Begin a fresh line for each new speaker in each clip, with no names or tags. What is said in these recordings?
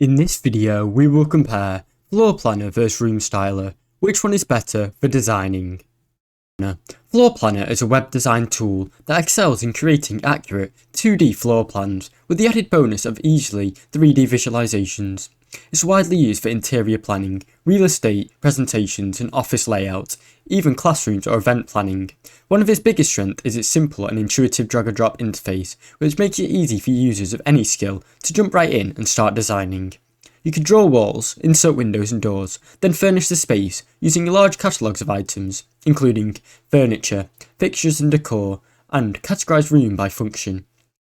In this video, we will compare Floorplanner vs Roomstyler. Which one is better for designing? Floorplanner is a web design tool that excels in creating accurate 2D floor plans with the added bonus of easily 3D visualizations. It's widely used for interior planning, real estate, presentations and office layouts, even classrooms or event planning. One of its biggest strengths is its simple and intuitive drag-and-drop interface, which makes it easy for users of any skill to jump right in and start designing. You can draw walls, insert windows and doors, then furnish the space using large catalogues of items, including furniture, fixtures and decor, and categorise room by function.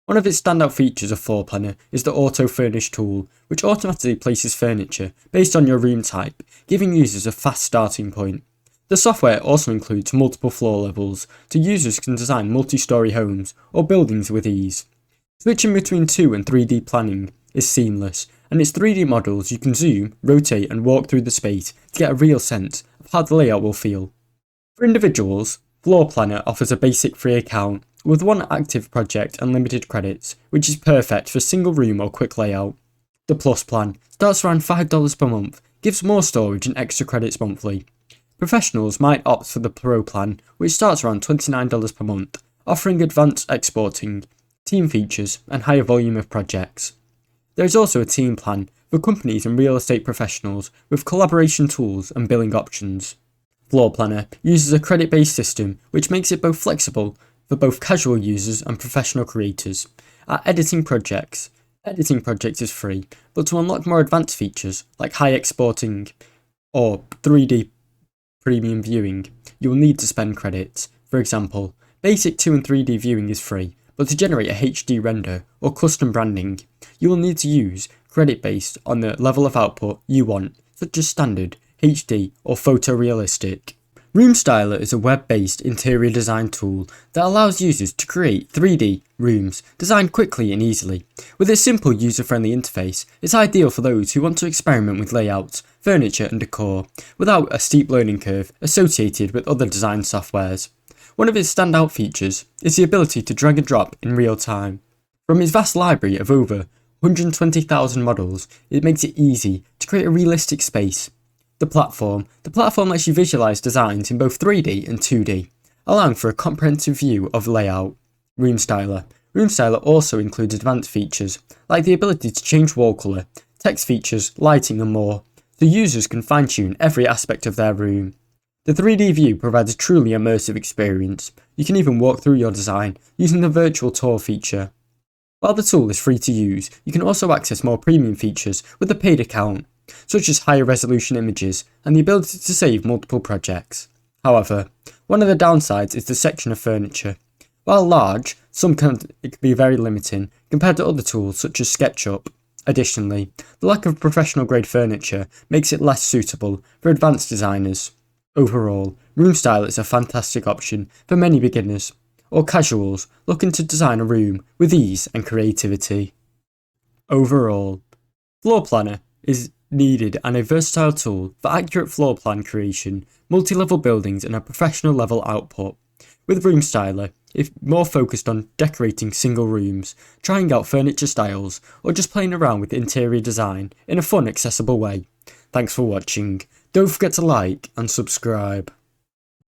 One of its standout features of Floorplanner is the Auto Furnish tool, which automatically places furniture based on your room type, giving users a fast starting point. The software also includes multiple floor levels, so users can design multi-storey homes or buildings with ease. Switching between 2 and 3D planning is seamless, and its 3D models you can zoom, rotate and walk through the space to get a real sense of how the layout will feel. For individuals, Floorplanner offers a basic free account with one active project and limited credits, which is perfect for single room or quick layout. The Plus plan starts around $5 per month, gives more storage and extra credits monthly. Professionals might opt for the Pro plan, which starts around $29 per month, offering advanced exporting, team features and higher volume of projects. There is also a team plan for companies and real estate professionals with collaboration tools and billing options. Floorplanner uses a credit-based system which makes it both flexible for both casual users and professional creators. Editing projects is free, but to unlock more advanced features like high exporting or 3D premium viewing, you will need to spend credits. For example, basic 2 and 3D viewing is free, but to generate a HD render or custom branding, you will need to use credit based on the level of output you want, such as standard, HD or photorealistic. Roomstyler is a web-based interior design tool that allows users to create 3D rooms designed quickly and easily. With its simple user-friendly interface, it's ideal for those who want to experiment with layouts, furniture and decor, without a steep learning curve associated with other design softwares. One of its standout features is the ability to drag and drop in real time. From its vast library of over 120,000 models, it makes it easy to create a realistic space. The platform lets you visualize designs in both 3D and 2D, allowing for a comprehensive view of layout. Roomstyler also includes advanced features, like the ability to change wall colour, text features, lighting and more, so users can fine-tune every aspect of their room. The 3D view provides a truly immersive experience. You can even walk through your design using the virtual tour feature. While the tool is free to use, you can also access more premium features with a paid account, such as higher resolution images and the ability to save multiple projects. However, one of the downsides is the section of furniture. While large, it can be very limiting compared to other tools such as SketchUp. Additionally, the lack of professional grade furniture makes it less suitable for advanced designers. Overall, Roomstyler is a fantastic option for many beginners or casuals looking to design a room with ease and creativity. Overall, Floorplanner is needed and a versatile tool for accurate floor plan creation, multi-level buildings and a professional level output. With Roomstyler, if more focused on decorating single rooms, trying out furniture styles, or just playing around with interior design in a fun, accessible way. Thanks for watching. Don't forget to like and subscribe.